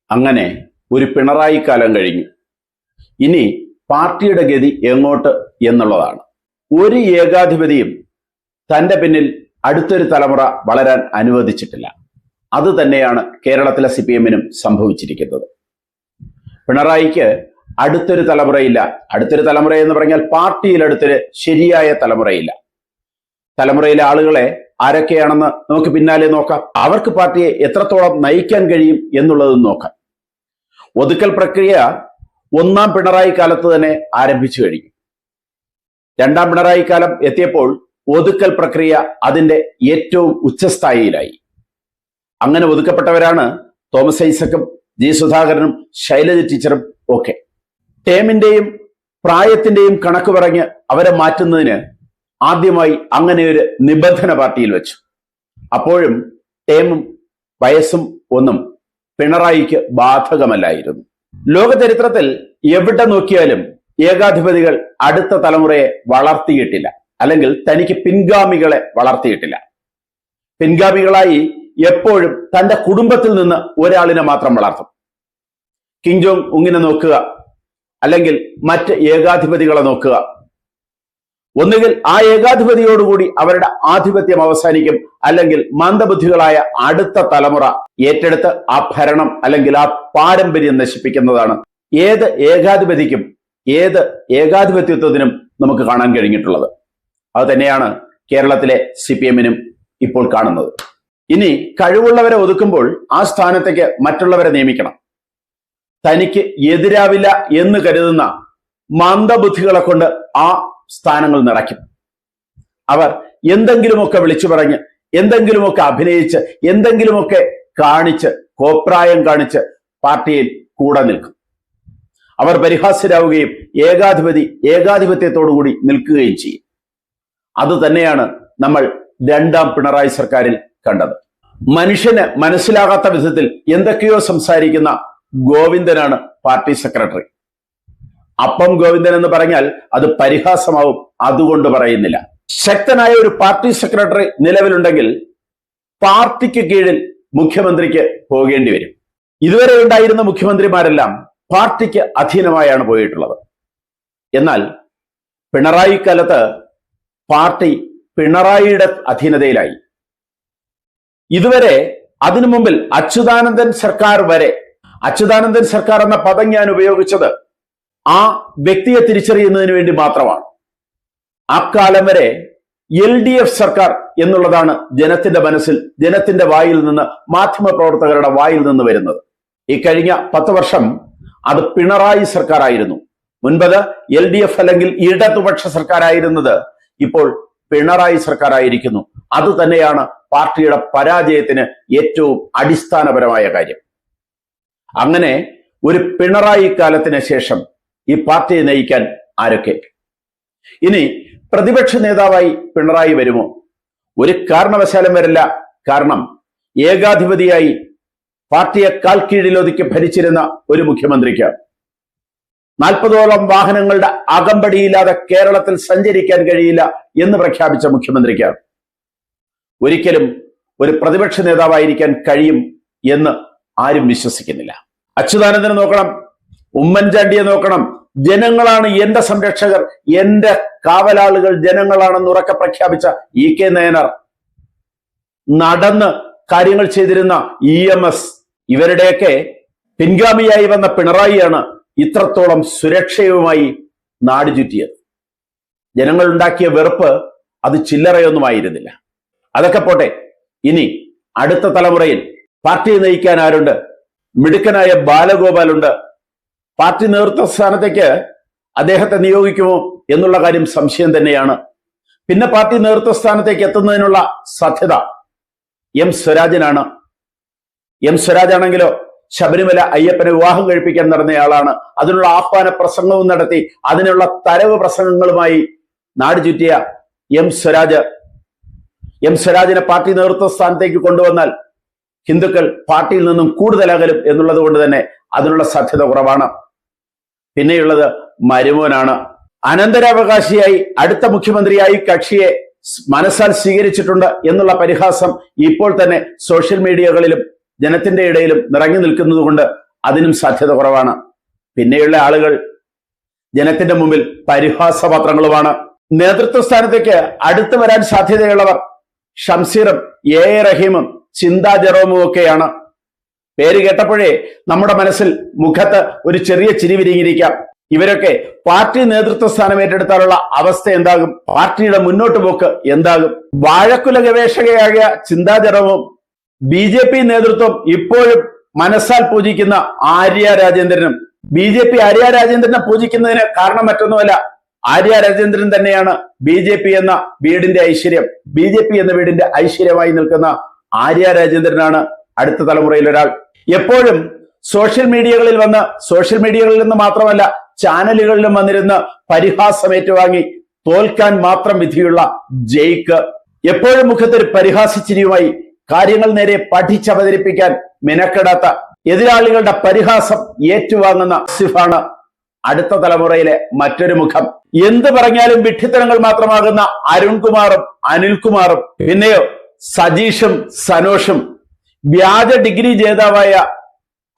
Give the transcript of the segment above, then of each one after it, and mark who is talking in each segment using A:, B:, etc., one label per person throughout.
A: അങ്ങനെ ഒരു പിണറായി കാലം കഴിഞ്ഞു. ഇനി പാർട്ടിയുടെ ഗതി എങ്ങോട്ട് എന്നുള്ളതാണ്. ഒരു ഏകാധിപതിയും തന്റെ പിന്നിൽ അടുത്തൊരു തലമുറ വളരാൻ അനുവദിച്ചിട്ടില്ല. അത് തന്നെയാണ് കേരളത്തിലെ CPM-നും സംഭവിച്ചിരിക്കുന്നത്. പിണറായിക്ക് അടുത്തൊരു തലമുറയില്ല. അടുത്തൊരു തലമുറ എന്ന് പറഞ്ഞാൽ പാർട്ടിയിൽ അടുത്തൊരു ശരിയായ തലമുറയില്ല. തലമുറയിലെ ആളുകളെ ആരൊക്കെയാണെന്ന് നമുക്ക് പിന്നാലെ നോക്കാം. അവർക്ക് പാർട്ടിയെ എത്രത്തോളം നയിക്കാൻ കഴിയും എന്നുള്ളതും നോക്കാം. ഒതുക്കൽ പ്രക്രിയ ഒന്നാം പിണറായി കാലത്ത് തന്നെ ആരംഭിച്ചു കഴിഞ്ഞു. രണ്ടാം പിണറായി കാലം എത്തിയപ്പോൾ ഒതുക്കൽ പ്രക്രിയ അതിന്റെ ഏറ്റവും ഉച്ചസ്ഥായിയിലായി. അങ്ങനെ ഒതുക്കപ്പെട്ടവരാണ് തോമസ് ഐസക്കും ജി സുധാകരനും ശൈലജ ടീച്ചറും ഒക്കെ. ടേമിന്റെയും പ്രായത്തിന്റെയും കണക്ക് പറഞ്ഞ് അവരെ മാറ്റുന്നതിന് ആദ്യമായി അങ്ങനെ ഒരു നിബന്ധന പാർട്ടിയിൽ വെച്ചു. അപ്പോഴും ടേമും വയസ്സും ഒന്നും പിണറായിക്ക് ബാധകമല്ലായിരുന്നു. ലോക ചരിത്രത്തിൽ എവിടെ നോക്കിയാലും ഏകാധിപതികൾ അടുത്ത തലമുറയെ വളർത്തിയിട്ടില്ല, അല്ലെങ്കിൽ തനിക്ക് പിൻഗാമികളെ വളർത്തിയിട്ടില്ല. പിൻഗാമികളായി എപ്പോഴും തന്റെ കുടുംബത്തിൽ നിന്ന് ഒരാളിനെ മാത്രം വളർത്തും. കിം ജോങ് ഉങ്ങിനെ നോക്കുക, അല്ലെങ്കിൽ മറ്റ് ഏകാധിപതികളെ നോക്കുക. ഒന്നുകിൽ ആ ഏകാധിപതിയോടുകൂടി അവരുടെ ആധിപത്യം അവസാനിക്കും, അല്ലെങ്കിൽ മന്ദബുദ്ധികളായ അടുത്ത തലമുറ ഏറ്റെടുത്ത് ആ ഭരണം അല്ലെങ്കിൽ ആ പാരമ്പര്യം നശിപ്പിക്കുന്നതാണ് ഏത് ഏകാധിപതിക്കും ഏത് ഏകാധിപത്യത്വത്തിനും നമുക്ക് കാണാൻ കഴിഞ്ഞിട്ടുള്ളത്. അത് തന്നെയാണ് കേരളത്തിലെ CPM-നും ഇപ്പോൾ കാണുന്നത്. ഇനി കഴിവുള്ളവരെ ഒതുക്കുമ്പോൾ ആ സ്ഥാനത്തേക്ക് മറ്റുള്ളവരെ നിയമിക്കണം. തനിക്ക് എതിരാവില്ല എന്ന് കരുതുന്ന മന്ദബുദ്ധികളെ കൊണ്ട് ആ സ്ഥാനങ്ങൾ നിറയ്ക്കും. അവർ എന്തെങ്കിലുമൊക്കെ വിളിച്ചു പറഞ്ഞ്, എന്തെങ്കിലുമൊക്കെ അഭിനയിച്ച്, എന്തെങ്കിലുമൊക്കെ കാണിച്ച്, കോപ്രായം കാണിച്ച് പാർട്ടിയിൽ കൂടെ നിൽക്കും. അവർ പരിഹാസ്യരാവുകയും ഏകാധിപത്യത്തോടുകൂടി നിൽക്കുകയും ചെയ്യും. അത് തന്നെയാണ് നമ്മൾ രണ്ടാം പിണറായി സർക്കാരിൽ കണ്ടത്. മനുഷ്യന് മനസ്സിലാകാത്ത വിധത്തിൽ എന്തൊക്കെയോ സംസാരിക്കുന്ന ഗോവിന്ദനാണ് പാർട്ടി സെക്രട്ടറി. അപ്പം ഗോവിന്ദൻ എന്ന് പറഞ്ഞാൽ അത് പരിഹാസമാവും, അതുകൊണ്ട് പറയുന്നില്ല. ശക്തനായ ഒരു പാർട്ടി സെക്രട്ടറി നിലവിലുണ്ടെങ്കിൽ പാർട്ടിക്ക് കീഴിൽ മുഖ്യമന്ത്രിക്ക് പോകേണ്ടി വരും. ഇതുവരെ ഉണ്ടായിരുന്ന മുഖ്യമന്ത്രിമാരെല്ലാം പാർട്ടിക്ക് അധീനമായാണ് പോയിട്ടുള്ളത്. എന്നാൽ പിണറായി കാലത്ത് പാർട്ടി പിണറായിയുടെ അധീനതയിലായി. ഇതുവരെ അതിനു മുമ്പിൽ അച്യുതാനന്ദൻ സർക്കാർ വരെ, അച്യുതാനന്ദൻ സർക്കാർ എന്ന പദം ഞാൻ ഉപയോഗിച്ചത് ആ വ്യക്തിയെ തിരിച്ചറിയുന്നതിന് വേണ്ടി മാത്രമാണ്. അക്കാലം വരെ LDF സർക്കാർ എന്നുള്ളതാണ് ജനത്തിന്റെ മനസ്സിൽ, ജനത്തിന്റെ വായിൽ നിന്ന്, മാധ്യമപ്രവർത്തകരുടെ വായിൽ നിന്ന് വരുന്നത്. ഈ കഴിഞ്ഞ 10 വർഷം അത് പിണറായി സർക്കാർ ആയിരുന്നു. മുൻപത് LDF അല്ലെങ്കിൽ ഇടതുപക്ഷ സർക്കാരായിരുന്നത് ഇപ്പോൾ പിണറായി സർക്കാർ ആയിരിക്കുന്നു. അത് തന്നെയാണ് പാർട്ടിയുടെ പരാജയത്തിന് ഏറ്റവും അടിസ്ഥാനപരമായ കാര്യം. അങ്ങനെ ഒരു പിണറായി കാലത്തിന് ശേഷം ഈ പാർട്ടിയെ നയിക്കാൻ ആരൊക്കെ? ഇനി പ്രതിപക്ഷ നേതാവായി പിണറായി വരുമോ? ഒരു കാരണവശാലും വരില്ല. കാരണം ഏകാധിപതിയായി പാർട്ടിയെ കാൽ കീഴിലൊതുക്കി ഭരിച്ചിരുന്ന ഒരു മുഖ്യമന്ത്രിക്ക് 40ഓളം വാഹനങ്ങളുടെ അകമ്പടിയില്ലാതെ കേരളത്തിൽ സഞ്ചരിക്കാൻ കഴിയില്ല എന്ന് പ്രഖ്യാപിച്ച മുഖ്യമന്ത്രിക്ക് ഒരിക്കലും ഒരു പ്രതിപക്ഷ നേതാവായിരിക്കാൻ കഴിയും എന്ന് ആരും വിശ്വസിക്കുന്നില്ല. അച്യുതാനന്ദനെ നോക്കണം, ഉമ്മൻചാണ്ടിയെ നോക്കണം. ജനങ്ങളാണ് എന്റെ സംരക്ഷകർ, എന്റെ കാവലാളുകൾ ജനങ്ങളാണെന്ന് ഉറക്കെ പ്രഖ്യാപിച്ച EK നയനാർ, നടന്ന് കാര്യങ്ങൾ ചെയ്തിരുന്ന EMS, ഇവരുടെയൊക്കെ പിൻഗാമിയായി വന്ന പിണറായിയാണ് ഇത്രത്തോളം സുരക്ഷയുമായി നാട് ചുറ്റിയത്. ജനങ്ങൾ ഉണ്ടാക്കിയ വെറുപ്പ് അത് ചില്ലറയൊന്നുമായിരുന്നില്ല. അതൊക്കെ പോട്ടെ, ഇനി അടുത്ത തലമുറയിൽ പാർട്ടിയെ നയിക്കാൻ ആരുണ്ട്? മിടുക്കനായ ബാലഗോപാലുണ്ട്. പാർട്ടി നേതൃത്വ സ്ഥാനത്തേക്ക് അദ്ദേഹത്തെ നിയോഗിക്കുമോ എന്നുള്ള കാര്യം സംശയം തന്നെയാണ്. പിന്നെ പാർട്ടി നേതൃത്വ സ്ഥാനത്തേക്ക് എത്തുന്നതിനുള്ള സാധ്യത M സ്വരാജനാണ്. M സ്വരാജാണെങ്കിലോ ശബരിമല അയ്യപ്പനെ വിവാഹം കഴിപ്പിക്കാൻ നടന്നയാളാണ്. അതിനുള്ള ആഹ്വാന പ്രസംഗവും നടത്തി അതിനുള്ള തരവ് പ്രസംഗങ്ങളുമായി നാട് ചുറ്റിയ M സ്വരാജിനെ പാർട്ടി നേതൃത്വ സ്ഥാനത്തേക്ക് കൊണ്ടുവന്നാൽ ഹിന്ദുക്കൾ പാർട്ടിയിൽ നിന്നും കൂടുതൽ അകലും എന്നുള്ളത് കൊണ്ട് തന്നെ അതിനുള്ള സാധ്യത കുറവാണ്. പിന്നെയുള്ളത് മരുമോനാണ്. അനന്തരാവകാശിയായി അടുത്ത മുഖ്യമന്ത്രിയായി കക്ഷിയെ മനസ്സാൽ സ്വീകരിച്ചിട്ടുണ്ട് എന്നുള്ള പരിഹാസം ഇപ്പോൾ തന്നെ സോഷ്യൽ മീഡിയകളിലും ജനത്തിന്റെ ഇടയിലും നിറഞ്ഞു നിൽക്കുന്നത് കൊണ്ട് അതിനും സാധ്യത കുറവാണ്. പിന്നെയുള്ള ആളുകൾ ജനത്തിന്റെ മുമ്പിൽ പരിഹാസപാത്രങ്ങളുമാണ്. നേതൃത്വ സ്ഥാനത്തേക്ക് അടുത്തു വരാൻ സാധ്യതയുള്ളവർ ഷംസീറും എ റഹീമും ചിന്താ ജെറോമും ഒക്കെയാണ്. പേര് കേട്ടപ്പോഴേ നമ്മുടെ മനസ്സിൽ മുഖത്ത് ഒരു ചെറിയ ചിരി വിരിഞ്ഞിരിക്കാം. ഇവരൊക്കെ പാർട്ടി നേതൃത്വ സ്ഥാനം ഏറ്റെടുത്താലുള്ള അവസ്ഥ എന്താകും? പാർട്ടിയുടെ മുന്നോട്ട് പോക്ക് എന്താകും? വാഴക്കുല ഗവേഷകയായ ചിന്താ ജെറോമും BJP നേതൃത്വം ഇപ്പോഴും മനസ്സാൽ പൂജിക്കുന്ന ആര്യ രാജേന്ദ്രനും, BJP ആര്യ രാജേന്ദ്രനെ പൂജിക്കുന്നതിന് കാരണം മറ്റൊന്നുമല്ല, ആര്യ രാജേന്ദ്രൻ തന്നെയാണ് BJP എന്ന വീടിന്റെ ഐശ്വര്യം. BJP എന്ന വീടിന്റെ ഐശ്വര്യമായി നിൽക്കുന്ന ആര്യ രാജേന്ദ്രനാണ് അടുത്ത തലമുറയിൽ ഒരാൾ. എപ്പോഴും സോഷ്യൽ മീഡിയകളിൽ വന്ന്, സോഷ്യൽ മീഡിയകളിൽ നിന്ന് മാത്രമല്ല ചാനലുകളിലും വന്നിരുന്ന് പരിഹാസം ഏറ്റുവാങ്ങി തോൽക്കാൻ മാത്രം വിധിയുള്ള ജയ്ക്ക് എപ്പോഴും മുഖത്തൊരു പരിഹാസിച്ചിരിയുമായി കാര്യങ്ങൾ നേരെ പഠിച്ചവതരിപ്പിക്കാൻ മിനക്കെടാത്ത, എതിരാളികളുടെ പരിഹാസം ഏറ്റുവാങ്ങുന്ന സിഫാണ് അടുത്ത തലമുറയിലെ മറ്റൊരു മുഖം. എന്ത് പറഞ്ഞാലും വിഡ്ഢിത്തരങ്ങൾ മാത്രമാകുന്ന അരുൺകുമാറും അനിൽകുമാറും, പിന്നെയോ സജീഷും സനോഷും, വ്യാജ ഡിഗ്രി ജേതാവായ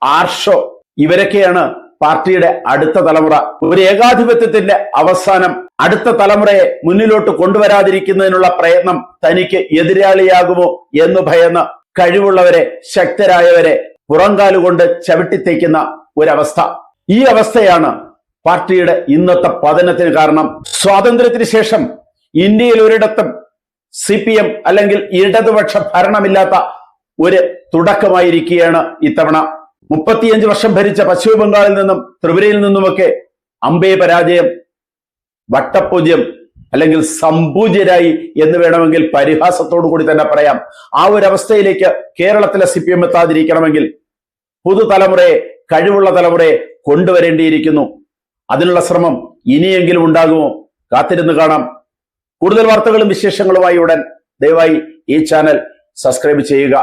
A: ആർഷോ, ഇവരൊക്കെയാണ് പാർട്ടിയുടെ അടുത്ത തലമുറ. ഒരു ഏകാധിപത്യത്തിന്റെ അവസാനം അടുത്ത തലമുറയെ മുന്നിലോട്ട് കൊണ്ടുവരാതിരിക്കുന്നതിനുള്ള പ്രയത്നം തനിക്ക് എതിരാളിയാകുമോ എന്ന് ഭയന്ന് കഴിവുള്ളവരെ, ശക്തരായവരെ പുറംകാലുകൊണ്ട് ചവിട്ടിത്തേക്കുന്ന ഒരവസ്ഥ. ഈ അവസ്ഥയാണ് പാർട്ടിയുടെ ഇന്നത്തെ പതനത്തിന് കാരണം. സ്വാതന്ത്ര്യത്തിന് ശേഷം ഇന്ത്യയിൽ ഒരിടത്തും CPM അല്ലെങ്കിൽ ഇടതുപക്ഷ ഭരണമില്ലാത്ത ഒരു തുടക്കമായിരിക്കുകയാണ് ഇത്തവണ. 35 വർഷം ഭരിച്ച പശ്ചിമ ബംഗാളിൽ നിന്നും ത്രിപുരയിൽ നിന്നുമൊക്കെ അമ്പേ പരാജയം, വട്ടപൂജ്യം അല്ലെങ്കിൽ സംപൂജ്യരായി എന്ന് വേണമെങ്കിൽ പരിഹാസത്തോടു കൂടി തന്നെ പറയാം. ആ ഒരു അവസ്ഥയിലേക്ക് കേരളത്തിലെ CPM എത്താതിരിക്കണമെങ്കിൽ പുതുതലമുറയെ, കഴിവുള്ള തലമുറയെ കൊണ്ടുവരേണ്ടിയിരിക്കുന്നു. അതിനുള്ള ശ്രമം ഇനിയെങ്കിലും ഉണ്ടാകുമോ? കാത്തിരുന്ന് കാണാം. കൂടുതൽ വാർത്തകളും വിശേഷങ്ങളുമായി ഉടൻ ദയവായി ഈ ചാനൽ സബ്സ്ക്രൈബ് ചെയ്യുക.